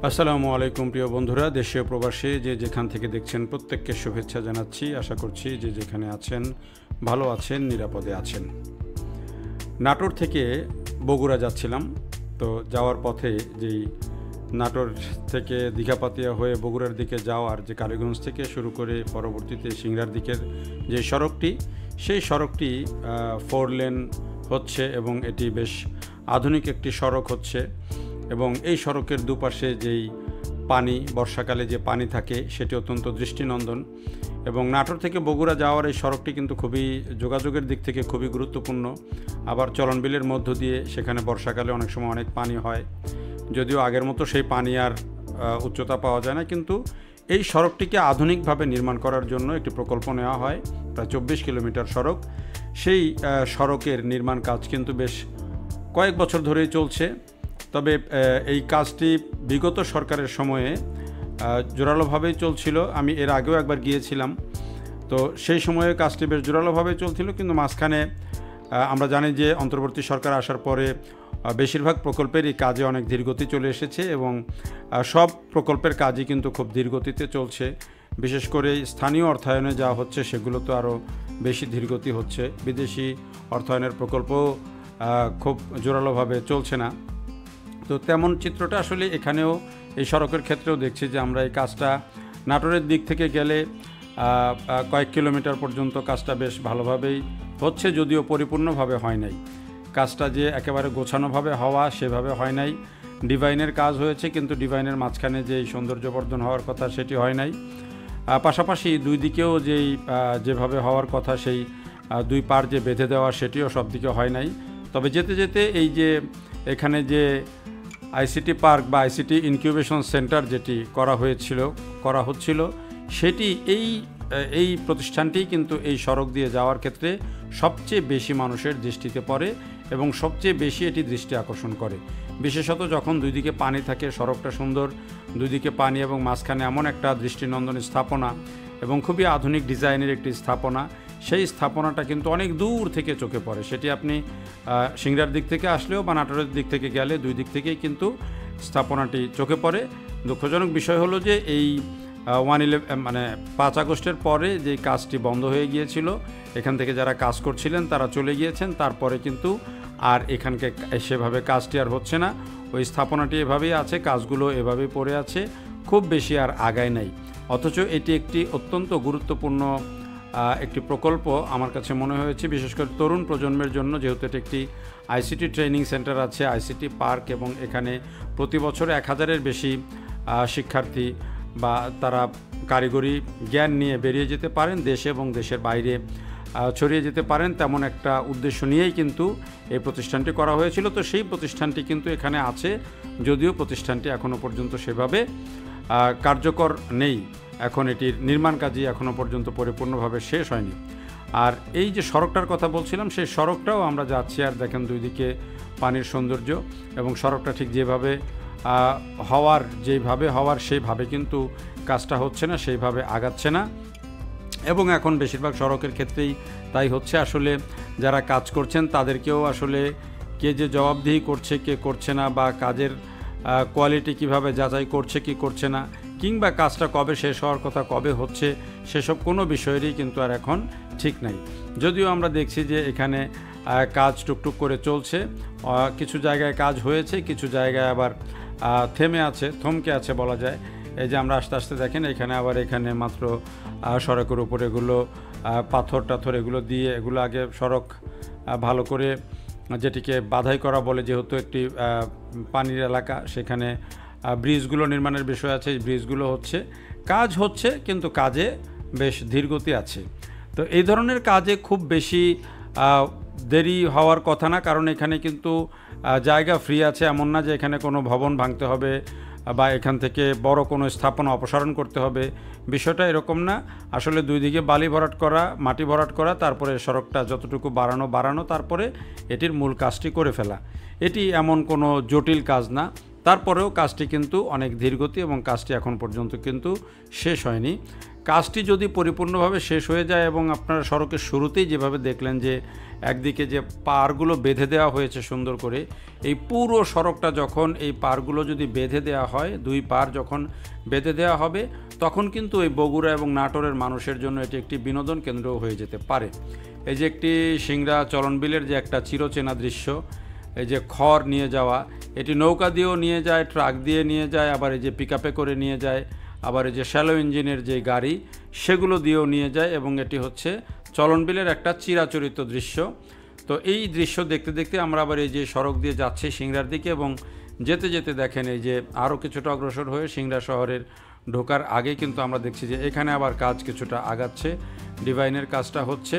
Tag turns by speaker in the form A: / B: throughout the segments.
A: আসসালামু আলাইকুম প্রিয় বন্ধুরা, দেশীয় প্রবাসী যে যেখান থেকে দেখছেন প্রত্যেককে শুভেচ্ছা জানাচ্ছি। আশা করছি যে যেখানে আছেন ভালো আছেন, নিরাপদে আছেন। নাটোর থেকে বগুড়া যাচ্ছিলাম, তো যাওয়ার পথে যেই নাটোর থেকে দীঘাপাতিয়া হয়ে বগুড়ার দিকে যাওয়ার যে কালীগঞ্জ থেকে শুরু করে পরবর্তীতে সিংড়ার দিকের যে সড়কটি, সেই সড়কটি 4 লেন হচ্ছে এবং এটি বেশ আধুনিক একটি সড়ক হচ্ছে। এবং এই সড়কের দুপাশে যেই পানি, বর্ষাকালে যে পানি থাকে সেটি অত্যন্ত দৃষ্টিনন্দন। এবং নাটোর থেকে বগুড়া যাওয়ার এই সড়কটি কিন্তু খুবই যোগাযোগের দিক থেকে খুবই গুরুত্বপূর্ণ। আবার চলনবিলের মধ্য দিয়ে সেখানে বর্ষাকালে অনেক সময় অনেক পানি হয়, যদিও আগের মতো সেই পানি আর উচ্চতা পাওয়া যায় না, কিন্তু এই সড়কটিকে আধুনিকভাবে নির্মাণ করার জন্য একটি প্রকল্প নেওয়া হয়। প্রায় 24 কিলোমিটার সড়ক। সেই সড়কের নির্মাণ কাজ কিন্তু বেশ কয়েক বছর ধরেই চলছে। তবে এই কাজটি বিগত সরকারের সময়ে জোরালোভাবেই চলছিল। আমি এর আগেও একবার গিয়েছিলাম, তো সেই সময়ে কাজটি বেশ জোরালোভাবেই চলছিল, কিন্তু মাঝখানে আমরা জানি যে অন্তর্বর্তী সরকার আসার পরে বেশিরভাগ প্রকল্পেরই কাজে অনেক ধীরগতি চলে এসেছে এবং সব প্রকল্পের কাজই কিন্তু খুব ধীরগতিতে চলছে। বিশেষ করে স্থানীয় অর্থায়নে যা হচ্ছে সেগুলো তো আরও বেশি ধীরগতি হচ্ছে। বিদেশি অর্থায়নের প্রকল্পও খুব জোরালোভাবে চলছে না। তো তেমন চিত্রটা আসলে এখানেও এই সড়কের ক্ষেত্রেও দেখছি যে আমরা এই কাজটা নাটোরের দিক থেকে গেলে কয়েক কিলোমিটার পর্যন্ত কাজটা বেশ ভালোভাবেই হচ্ছে, যদিও পরিপূর্ণভাবে হয় নাই। কাজটা যে একেবারে গোছানোভাবে হওয়া সেভাবে হয় নাই। ডিভাইনের কাজ হয়েছে, কিন্তু ডিভাইনের মাঝখানে যেই সৌন্দর্যবর্ধন হওয়ার কথা সেটি হয় নাই। পাশাপাশি দুই দিকেও যেভাবে হওয়ার কথা সেই দুই পার যে বেঁধে দেওয়া সেটিও সব দিকে হয় নাই। তবে যেতে যেতে এই যে এখানে যে আইসিটি পার্ক বা আইসিটি ইনকিউবেশন সেন্টার যেটি করা হচ্ছিল সেটি এই প্রতিষ্ঠানটি কিন্তু এই সড়ক দিয়ে যাওয়ার ক্ষেত্রে সবচেয়ে বেশি মানুষের দৃষ্টিতে পড়ে এবং সবচেয়ে বেশি এটি দৃষ্টি আকর্ষণ করে। বিশেষত যখন দুই দিকে পানি থাকে, সড়কটা সুন্দর, দুই দিকে পানি এবং মাঝখানে এমন একটা দৃষ্টিনন্দন স্থাপনা এবং খুবই আধুনিক ডিজাইনের একটি স্থাপনা, সেই স্থাপনাটা কিন্তু অনেক দূর থেকে চোখে পড়ে। সেটি আপনি সিংড়ার দিক থেকে আসলেও বা নাটোরের দিক থেকে গেলে দুই দিক থেকেই কিন্তু স্থাপনাটি চোখে পড়ে। দুঃখজনক বিষয় হলো যে এই 5 আগস্টের পরে যে কাজটি বন্ধ হয়ে গিয়েছিল, এখান থেকে যারা কাজ করছিলেন তারা চলে গিয়েছেন। তারপরে কিন্তু আর এখানকে সেভাবে কাজটি আর হচ্ছে না। ওই স্থাপনাটি এভাবেই আছে, কাজগুলো এভাবেই পড়ে আছে, খুব বেশি আর আগায় নাই। অথচ এটি একটি অত্যন্ত গুরুত্বপূর্ণ একটি প্রকল্প আমার কাছে মনে হয়েছে, বিশেষ করে তরুণ প্রজন্মের জন্য, যেহেতু এটি একটি আইসিটি ট্রেনিং সেন্টার আছে, আইসিটি পার্ক, এবং এখানে প্রতি বছর 1000-এর বেশি শিক্ষার্থী বা তারা কারিগরি জ্ঞান নিয়ে বেরিয়ে যেতে পারেন, দেশে এবং দেশের বাইরে ছড়িয়ে যেতে পারেন, তেমন একটা উদ্দেশ্য নিয়েই কিন্তু এই প্রতিষ্ঠানটি করা হয়েছিল। তো সেই প্রতিষ্ঠানটি কিন্তু এখানে আছে, যদিও প্রতিষ্ঠানটি এখনও পর্যন্ত সেভাবে কার্যকর নেই। এখন এটির নির্মাণ কাজই এখনও পর্যন্ত পরিপূর্ণভাবে শেষ হয়নি। আর এই যে সড়কটার কথা বলছিলাম, সেই সড়কটাও আমরা যাচ্ছি আর দেখেন দুই দিকে পানির সৌন্দর্য, এবং সড়কটা ঠিক যেভাবে হওয়ার সেইভাবে কিন্তু কাজটা হচ্ছে না, সেইভাবে আগাচ্ছে না। এবং এখন বেশিরভাগ সড়কের ক্ষেত্রেই তাই হচ্ছে। আসলে যারা কাজ করছেন তাদেরকেও আসলে কে যে জবাবদিহি করছে, কে করছে না, বা কাজের কোয়ালিটি কিভাবে যাচাই করছে কি করছে না, কিংবা কাজটা কবে শেষ হওয়ার কথা, কবে হচ্ছে, সেসব কোনো বিষয়েরই কিন্তু আর এখন ঠিক নাই। যদিও আমরা দেখছি যে এখানে কাজ টুকটুক করে চলছে, কিছু জায়গায় কাজ হয়েছে, কিছু জায়গায় আবার থমকে আছে বলা যায়। এই যে আমরা আস্তে আস্তে দেখেন এখানে মাত্র সড়কের উপর এগুলো পাথর এগুলো দিয়ে, এগুলো আগে সড়ক ভালো করে যেটিকে বাধাই করা বলে, যেহেতু একটি পানির এলাকা, সেখানে ব্রিজগুলো নির্মাণের বিষয় আছে। ব্রিজগুলো কাজ হচ্ছে, কিন্তু কাজে বেশ ধীরগতি আছে। তো এই ধরনের কাজে খুব বেশি দেরি হওয়ার কথা না, কারণ এখানে কিন্তু জায়গা ফ্রি আছে। এমন না যে এখানে কোনো ভবন ভাঙতে হবে বা এখান থেকে বড় কোনো স্থাপনা অপসারণ করতে হবে, বিষয়টা এরকম না। আসলে দুই দিকে বালি ভরাট করা, মাটি ভরাট করা, তারপরে সড়কটা যতটুকু বাড়ানো, তারপরে এটির মূল কাজটি করে ফেলা। এটি এমন কোনো জটিল কাজ না। তারপরেও কাজটি কিন্তু অনেক ধীরগতি এবং কাজটি এখন পর্যন্ত কিন্তু শেষ হয়নি। কাজটি যদি পরিপূর্ণভাবে শেষ হয়ে যায় এবং আপনারা সড়কের শুরুতেই যেভাবে দেখলেন যে একদিকে যে পারগুলো বেঁধে দেওয়া হয়েছে সুন্দর করে, এই পুরো সড়কটা যখন এই পারগুলো যদি বেঁধে দেওয়া হয়, দুই পার যখন বেঁধে দেওয়া হবে, তখন কিন্তু এই বগুড়া এবং নাটোরের মানুষের জন্য এটি একটি বিনোদন কেন্দ্র হয়ে যেতে পারে। এই যে একটি সিংড়া চলনবিলের যে একটা চিরচেনা দৃশ্য, এই যে খড় নিয়ে যাওয়া, এটি নৌকা দিয়েও নিয়ে যায়, ট্রাক দিয়ে নিয়ে যায়, আবার এই যে পিকআপে করে নিয়ে যায়, আবার এই যে শ্যালো ইঞ্জিনের যে গাড়ি সেগুলো দিয়েও নিয়ে যায়, এবং এটি হচ্ছে চলনবিলের একটা চিরাচরিত দৃশ্য। তো এই দৃশ্য দেখতে দেখতে আমরা আবার এই যে সড়ক দিয়ে যাচ্ছি সিংড়ার দিকে, এবং যেতে যেতে দেখেন এই যে আরও কিছুটা অগ্রসর হয়ে সিংড়া শহরের ঢোকার আগে কিন্তু আমরা দেখছি যে এখানে আবার কাজ কিছুটা আগাচ্ছে, ডিভাইনের কাজটা হচ্ছে।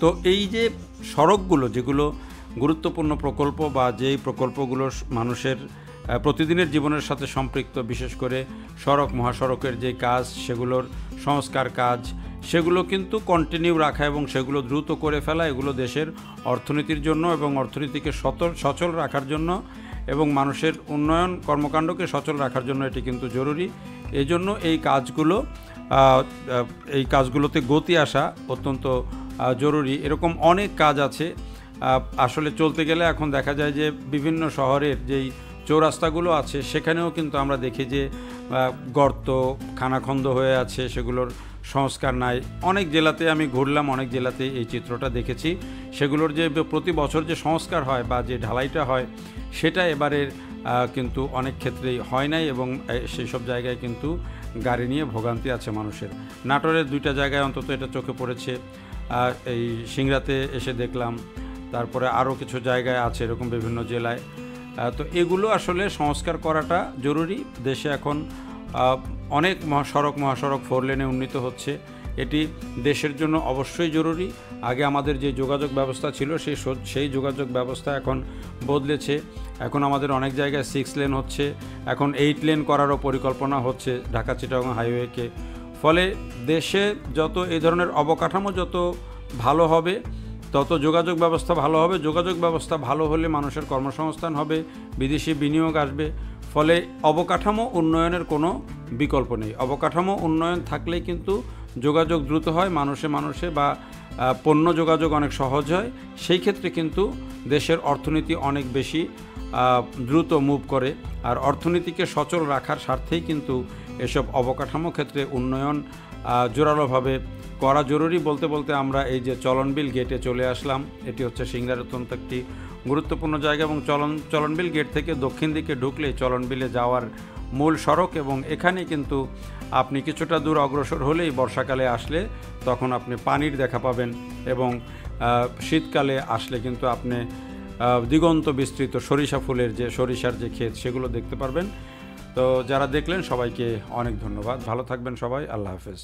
A: তো এই যে সড়কগুলো যেগুলো গুরুত্বপূর্ণ প্রকল্প বা যেই প্রকল্পগুলো মানুষের প্রতিদিনের জীবনের সাথে সম্পৃক্ত, বিশেষ করে সড়ক মহাসড়কের যে কাজ, সেগুলোর সংস্কার কাজ, সেগুলো কিন্তু কন্টিনিউ রাখা এবং সেগুলো দ্রুত করে ফেলা, এগুলো দেশের অর্থনীতির জন্য এবং অর্থনীতিকে সচল রাখার জন্য এবং মানুষের উন্নয়ন কর্মকাণ্ডকে সচল রাখার জন্য এটি কিন্তু জরুরি। এই জন্য এই কাজগুলোতে গতি আসা অত্যন্ত জরুরি। এরকম অনেক কাজ আছে। আসলে চলতে গেলে এখন দেখা যায় যে বিভিন্ন শহরের যেই চৌরাস্তাগুলো আছে সেখানেও কিন্তু আমরা দেখি যে গর্ত খানাখন্দ হয়ে আছে, সেগুলোর সংস্কার নাই। অনেক জেলাতে আমি ঘুরলাম, অনেক জেলাতে এই চিত্রটা দেখেছি। সেগুলোর যে প্রতি বছর যে সংস্কার হয় বা যে ঢালাইটা হয় সেটা এবারের কিন্তু অনেক ক্ষেত্রেই হয় নাই, এবং সেই সব জায়গায় কিন্তু গাড়ি নিয়ে ভোগান্তি আছে মানুষের। নাটোরের দুইটা জায়গায় অন্তত এটা চোখে পড়েছে, এই সিংড়াতে এসে দেখলাম, তারপরে আরও কিছু জায়গায় আছে এরকম বিভিন্ন জেলায়। তো এগুলো আসলে সংস্কার করাটা জরুরি। দেশে এখন অনেক মহাসড়ক 4 লেনে উন্নীত হচ্ছে, এটি দেশের জন্য অবশ্যই জরুরি। আগে আমাদের যে যোগাযোগ ব্যবস্থা ছিল সেই যোগাযোগ ব্যবস্থা এখন বদলেছে। এখন আমাদের অনেক জায়গায় 6 লেন হচ্ছে, এখন 8 লেন করারও পরিকল্পনা হচ্ছে ঢাকা চিটাগং হাইওয়েকে। ফলে দেশে যত এই ধরনের অবকাঠামো যত ভালো হবে, তত যোগাযোগ ব্যবস্থা ভালো হবে। যোগাযোগ ব্যবস্থা ভালো হলে মানুষের কর্মসংস্থান হবে, বিদেশি বিনিয়োগ আসবে। ফলে অবকাঠামো উন্নয়নের কোনো বিকল্প নেই। অবকাঠামো উন্নয়ন থাকলেই কিন্তু যোগাযোগ দ্রুত হয়, মানুষে বা পণ্য যোগাযোগ অনেক সহজ হয়। সেই ক্ষেত্রে কিন্তু দেশের অর্থনীতি অনেক বেশি দ্রুত মুভ করে। আর অর্থনীতিকে সচল রাখার স্বার্থেই কিন্তু এসব অবকাঠামো ক্ষেত্রে উন্নয়ন জোরালোভাবে করা জরুরি। বলতে বলতে আমরা এই যে চলনবিল গেটে চলে আসলাম। এটি হচ্ছে সিংড়ার অত্যন্ত একটি গুরুত্বপূর্ণ জায়গা, এবং চলনবিল গেট থেকে দক্ষিণ দিকে ঢুকলে চলনবিলে যাওয়ার মূল সড়ক, এবং এখানে কিন্তু আপনি কিছুটা দূর অগ্রসর হলেই বর্ষাকালে আসলে তখন আপনি পানির দেখা পাবেন, এবং শীতকালে আসলে কিন্তু আপনি দিগন্ত বিস্তৃত সরিষার যে ক্ষেত সেগুলো দেখতে পারবেন। তো যারা দেখলেন সবাইকে অনেক ধন্যবাদ। ভালো থাকবেন সবাই। আল্লাহ হাফেজ।